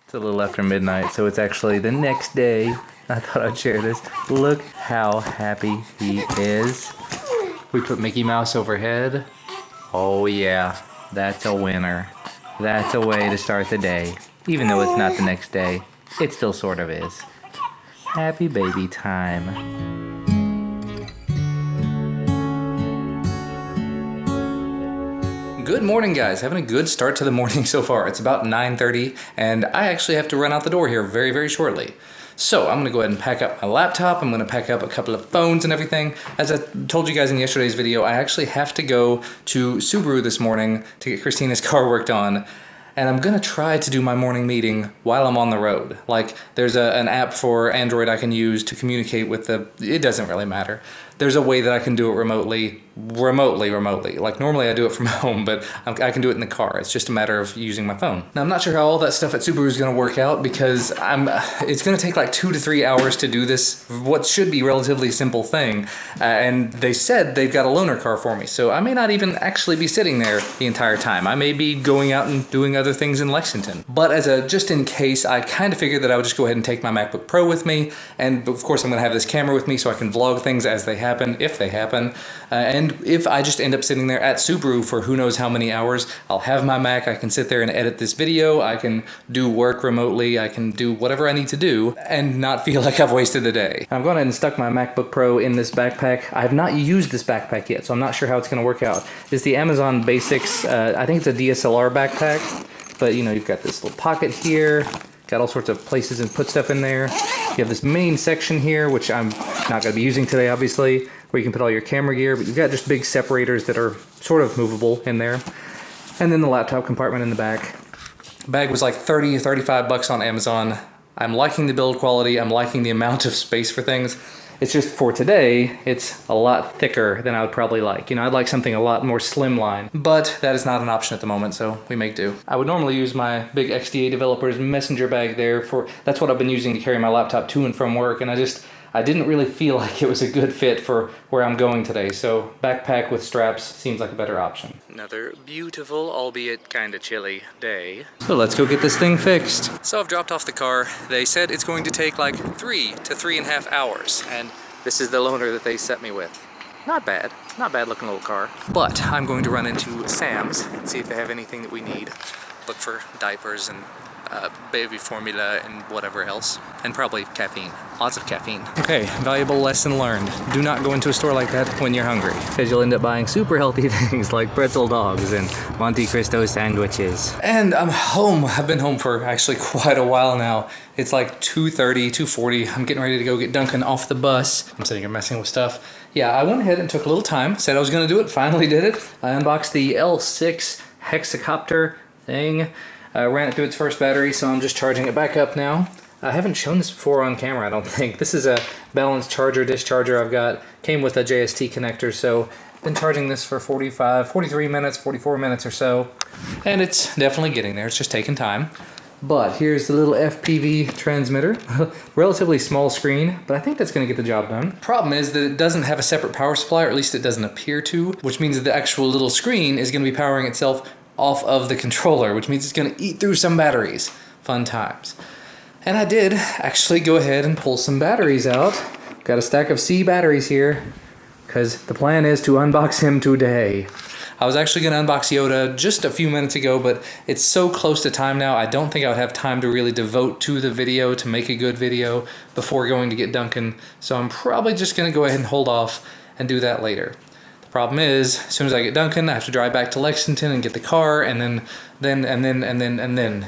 It's a little after midnight, so it's actually the next day. I thought I'd share this. Look how happy he is. We put Mickey Mouse overhead. Oh yeah, that's a winner. That's a way to start the day. Even though it's not the next day, it still sort of is. Happy baby time. Good morning, guys. Having a good start to the morning so far. It's about 9:30, and I actually have to run out the door here very, very shortly. So I'm gonna go ahead and pack up my laptop. I'm gonna pack up a couple of phones and everything. As I told you guys in yesterday's video, I actually have to go to Subaru this morning to get Christina's car worked on. And I'm gonna try to do my morning meeting while I'm on the road. Like, there's an app for Android I can use to communicate with it doesn't really matter. There's a way that I can do it remotely. Like, normally I do it from home, but I can do it in the car. It's just a matter of using my phone. Now, I'm not sure how all that stuff at Subaru is gonna work out because it's gonna take like 2 to 3 hours to do this, what should be relatively simple thing. And they said they've got a loaner car for me, so I may not even actually be sitting there the entire time. I may be going out and doing other things in Lexington. But as a just in case, I kind of figured that I would just go ahead and take my MacBook Pro with me. And of course, I'm gonna have this camera with me so I can vlog things as they happen, if they happen. And if I just end up sitting there at Subaru for who knows how many hours, I'll have my Mac, I can sit there and edit this video, I can do work remotely, I can do whatever I need to do and not feel like I've wasted the day. I'm going ahead and stuck my MacBook Pro in this backpack. I have not used this backpack yet, so I'm not sure how it's gonna work out. It's the Amazon Basics, I think it's a DSLR backpack, but you know, you've got this little pocket here, got all sorts of places and put stuff in there. You have this main section here, which I'm not gonna be using today, obviously, where you can put all your camera gear, but you've got just big separators that are sort of movable in there. And then the laptop compartment in the back. Bag was like 30 or 35 bucks on Amazon. I'm liking the build quality, I'm liking the amount of space for things. It's just for today, it's a lot thicker than I would probably like. You know, I'd like something a lot more slimline, but that is not an option at the moment, so we make do. I would normally use my big XDA Developers messenger bag there that's what I've been using to carry my laptop to and from work, and I didn't really feel like it was a good fit for where I'm going today, so backpack with straps seems like a better option. Another beautiful, albeit kind of chilly day. So let's go get this thing fixed. So I've dropped off the car. They said it's going to take like 3 to 3.5 hours, and this is the loaner that they set me with. Not bad looking little car. But I'm going to run into Sam's and see if they have anything that we need. Look for diapers and baby formula and whatever else, and probably caffeine, lots of caffeine. Okay, valuable lesson learned. Do not go into a store like that when you're hungry, because you'll end up buying super healthy things like pretzel dogs and Monte Cristo sandwiches. And I'm home. I've been home for actually quite a while now. It's like 2:30, 2:40. I'm getting ready to go get Duncan off the bus. I'm sitting here messing with stuff. Yeah, I went ahead and took a little time, said I was gonna do it, finally did it. I unboxed the L6 Copter thing. Ran it through its first battery, so I'm just charging it back up now. I haven't shown this before on camera, I don't think. This is a balanced charger, discharger I've got. Came with a JST connector, so been charging this for 43 minutes, 44 minutes or so. And it's definitely getting there, it's just taking time. But here's the little FPV transmitter. Relatively small screen, but I think that's gonna get the job done. Problem is that it doesn't have a separate power supply, or at least it doesn't appear to, which means that the actual little screen is gonna be powering itself off of the controller, which means it's gonna eat through some batteries. Fun times. And I did actually go ahead and pull some batteries out. Got a stack of C batteries here, because the plan is to unbox him today. I was actually gonna unbox Yoda just a few minutes ago, but it's so close to time now, I don't think I would have time to really devote to the video to make a good video before going to get Duncan. So I'm probably just gonna go ahead and hold off and do that later. Problem is, as soon as I get Duncan, I have to drive back to Lexington and get the car, and then,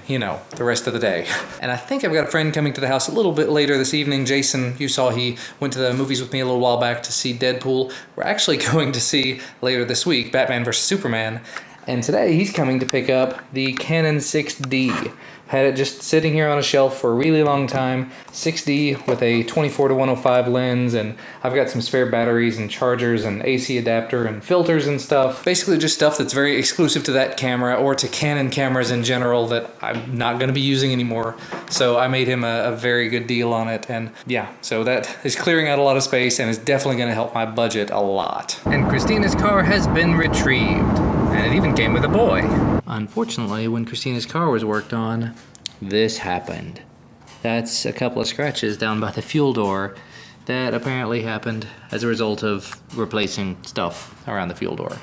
you know, the rest of the day. And I think I've got a friend coming to the house a little bit later this evening. Jason, you saw he went to the movies with me a little while back to see Deadpool. We're actually going to see later this week Batman vs. Superman. And today he's coming to pick up the Canon 6D. Had it just sitting here on a shelf for a really long time. 6D with a 24-105 lens, and I've got some spare batteries and chargers and AC adapter and filters and stuff. Basically just stuff that's very exclusive to that camera or to Canon cameras in general that I'm not going to be using anymore. So I made him a very good deal on it, and yeah, so that is clearing out a lot of space and is definitely going to help my budget a lot. And Christina's car has been retrieved, and it even came with a boy. Unfortunately, when Christina's car was worked on, this happened. That's a couple of scratches down by the fuel door that apparently happened as a result of replacing stuff around the fuel door.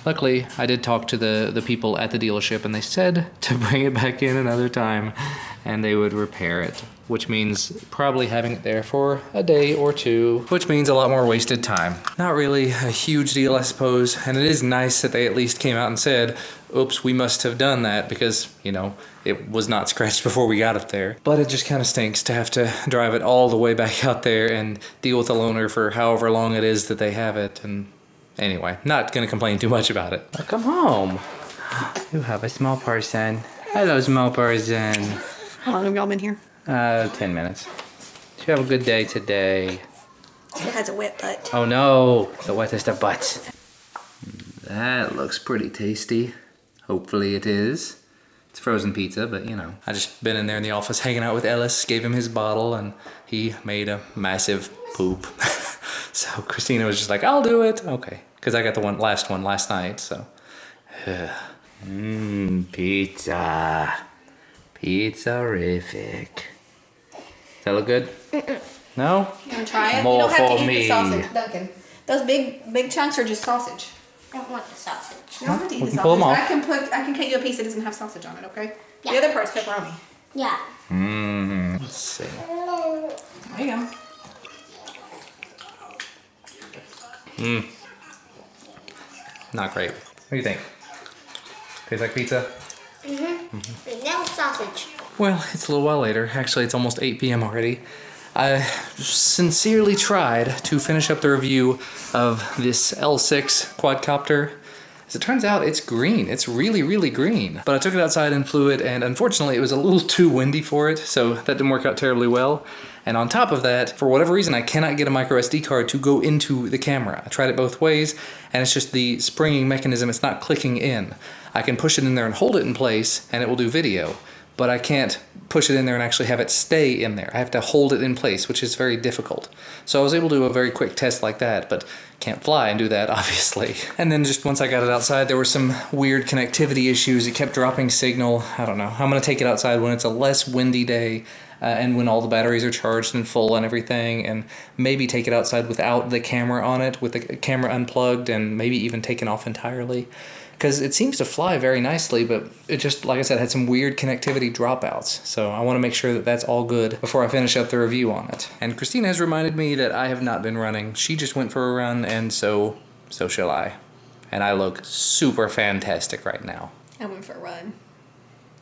Luckily, I did talk to the people at the dealership, and they said to bring it back in another time and they would repair it, which means probably having it there for a day or two, which means a lot more wasted time. Not really a huge deal, I suppose, and it is nice that they at least came out and said, oops, we must have done that because, you know, it was not scratched before we got it there. But it just kind of stinks to have to drive it all the way back out there and deal with the loaner for however long it is that they have it. And anyway, not gonna complain too much about it. Come home. You have a small person. Hello, small person. How long have y'all been here? 10 minutes. Did you have a good day today? It has a wet butt. Oh no, the wettest of butts. That looks pretty tasty. Hopefully it is. It's frozen pizza, but you know. I just been in there in the office hanging out with Ellis, gave him his bottle, and he made a massive poop. So Christina was just like, I'll do it. Okay, because I got the last one last night, so. Pizza. Pizza-rific. Does that look good? No? You want to try it? More you don't have for to eat me. the sausage, Duncan. Those big chunks are just sausage. I don't want the sausage. You don't have to eat We the can pull 'em sausage. off. I can cut you a piece that doesn't have sausage on it, okay? Yeah. The other part's pepperoni. Yeah. Let's see. There you go. Not great. What do you think? Tastes like pizza? No sausage. Well, it's a little while later. Actually, it's almost 8 p.m. already. I sincerely tried to finish up the review of this L6 quadcopter. As it turns out, it's green. It's really, really green. But I took it outside and flew it, and unfortunately, it was a little too windy for it, so that didn't work out terribly well. And on top of that, for whatever reason, I cannot get a micro SD card to go into the camera. I tried it both ways, and it's just the springing mechanism. It's not clicking in. I can push it in there and hold it in place, and it will do video. But I can't push it in there and actually have it stay in there. I have to hold it in place, which is very difficult. So I was able to do a very quick test like that, but can't fly and do that, obviously. And then just once I got it outside, there were some weird connectivity issues. It kept dropping signal. I don't know. I'm gonna take it outside when it's a less windy day and when all the batteries are charged and full and everything, and maybe take it outside without the camera on it, with the camera unplugged, and maybe even taken off entirely. Because it seems to fly very nicely, but it just, like I said, had some weird connectivity dropouts. So I want to make sure that that's all good before I finish up the review on it. And Christina has reminded me that I have not been running. She just went for a run, and so shall I. And I look super fantastic right now. I went for a run.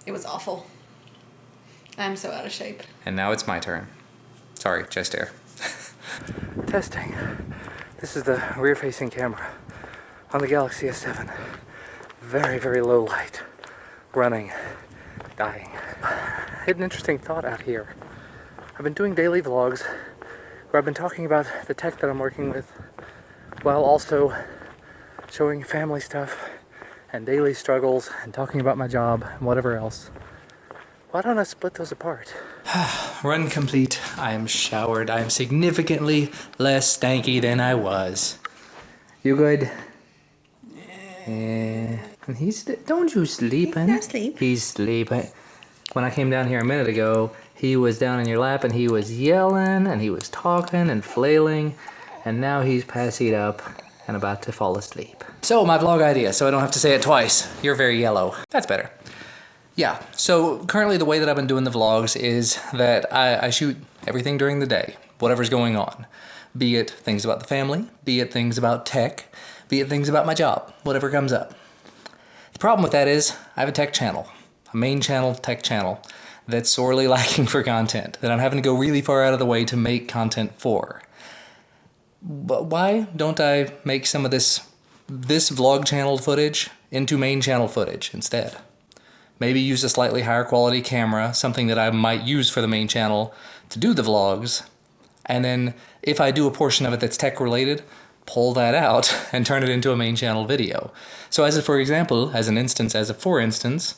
It was awful. I'm so out of shape. And now it's my turn. Sorry, chest air. Testing. This is the rear-facing camera on the Galaxy S7. Very, very low light. Running. Dying. I had an interesting thought out here. I've been doing daily vlogs where I've been talking about the tech that I'm working with while also showing family stuff and daily struggles and talking about my job and whatever else. Why don't I split those apart? Run complete. I am showered. I am significantly less stanky than I was. You good? Yeah. And don't you sleeping? He's not asleep. He's sleeping. When I came down here a minute ago, he was down in your lap and he was yelling and he was talking and flailing, and now he's passied up and about to fall asleep. So my vlog idea, so I don't have to say it twice. You're very yellow. That's better. Yeah, so currently the way that I've been doing the vlogs is that I shoot everything during the day, whatever's going on. Be it things about the family, be it things about tech, be it things about my job, whatever comes up. The problem with that is I have a tech channel, a main channel, tech channel, that's sorely lacking for content, that I'm having to go really far out of the way to make content for. But why don't I make some of this vlog channel footage into main channel footage instead? Maybe use a slightly higher quality camera, something that I might use for the main channel to do the vlogs, and then if I do a portion of it that's tech related, pull that out and turn it into a main channel video. So for instance,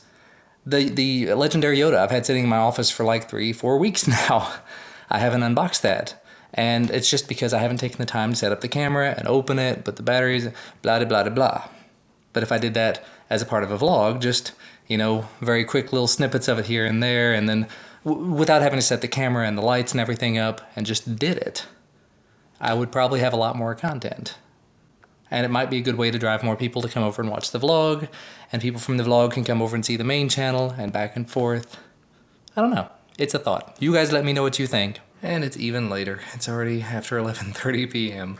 the legendary Yoda I've had sitting in my office for like 3-4 weeks now. I haven't unboxed that. And it's just because I haven't taken the time to set up the camera and open it, put the batteries, blah, blah, blah, blah. But if I did that as a part of a vlog, just You know, very quick little snippets of it here and there, and then without having to set the camera and the lights and everything up, and just did it, I would probably have a lot more content. And it might be a good way to drive more people to come over and watch the vlog, and people from the vlog can come over and see the main channel, and back and forth. I don't know. It's a thought. You guys let me know what you think. And it's even later. It's already after 11:30 p.m.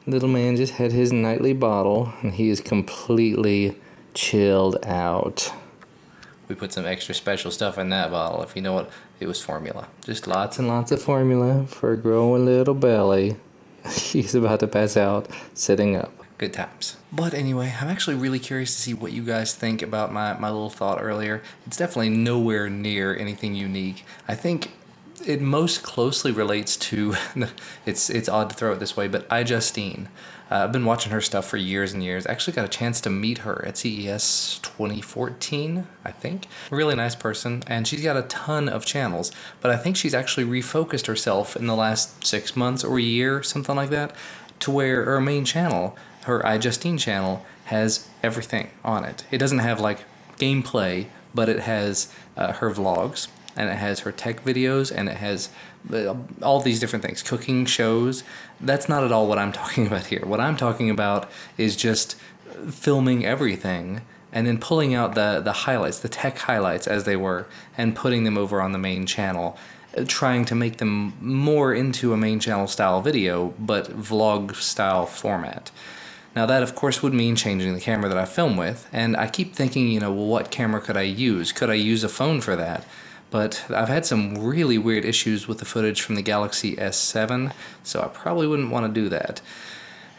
Little man just had his nightly bottle, and he is completely chilled out. We put some extra special stuff in that bottle. If you know what, it was formula. Just lots and lots of formula for a growing little belly. He's about to pass out sitting up. Good times. But anyway, I'm actually really curious to see what you guys think about my little thought earlier. It's definitely nowhere near anything unique. I think it most closely relates to, it's odd to throw it this way, but iJustine. I've been watching her stuff for years and years. I actually got a chance to meet her at CES 2014, I think. Really nice person, and she's got a ton of channels, but I think she's actually refocused herself in the last 6 months or a year, something like that, to where her main channel, her iJustine channel, has everything on it. It doesn't have like gameplay, but it has her vlogs, and it has her tech videos, and it has all these different things, cooking shows. That's not at all what I'm talking about here. What I'm talking about is just filming everything and then pulling out the highlights, the tech highlights as they were, and putting them over on the main channel, trying to make them more into a main channel style video, but vlog style format. Now that of course would mean changing the camera that I film with, and I keep thinking, you know, well, what camera could I use? Could I use a phone for that? But I've had some really weird issues with the footage from the Galaxy S7, so I probably wouldn't want to do that.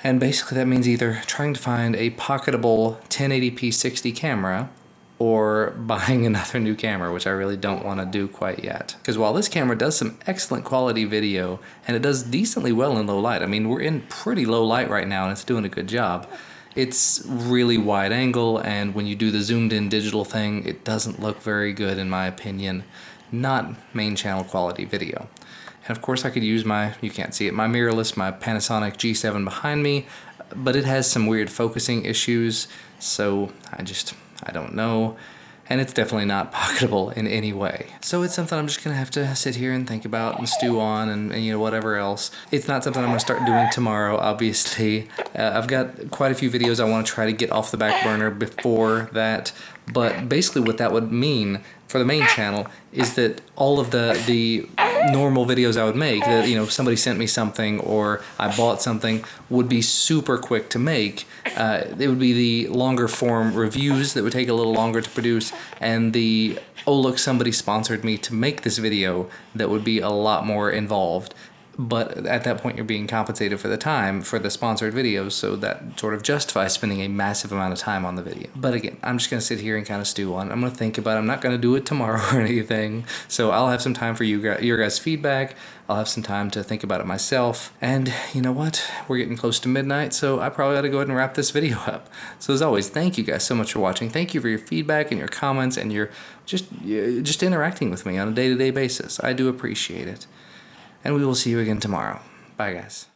And basically that means either trying to find a pocketable 1080p 60 camera, or buying another new camera, which I really don't want to do quite yet. Because while this camera does some excellent quality video, and it does decently well in low light, I mean, we're in pretty low light right now, and it's doing a good job. It's really wide angle, and when you do the zoomed in digital thing, it doesn't look very good in my opinion. Not main channel quality video. And of course I could use my, you can't see it, my mirrorless, my Panasonic G7 behind me, but it has some weird focusing issues, so I don't know. And it's definitely not pocketable in any way. So it's something I'm just gonna have to sit here and think about and stew on, and you know, whatever else. It's not something I'm gonna start doing tomorrow, obviously. I've got quite a few videos I wanna try to get off the back burner before that, but basically what that would mean for the main channel is that all of the normal videos I would make, that, you know, somebody sent me something or I bought something, would be super quick to make. It would be the longer form reviews that would take a little longer to produce, and the, oh look, somebody sponsored me to make this video, that would be a lot more involved. But at that point you're being compensated for the time for the sponsored videos, so that sort of justifies spending a massive amount of time on the video. But again, I'm just going to sit here and kind of stew on it. I'm going to think about it. I'm not going to do it tomorrow or anything, so I'll have some time for your guys' feedback. I'll have some time to think about it myself. And you know what? We're getting close to midnight, so I probably ought to go ahead and wrap this video up. So as always, thank you guys so much for watching. Thank you for your feedback and your comments and your just interacting with me on a day-to-day basis. I do appreciate it. And we will see you again tomorrow. Bye, guys.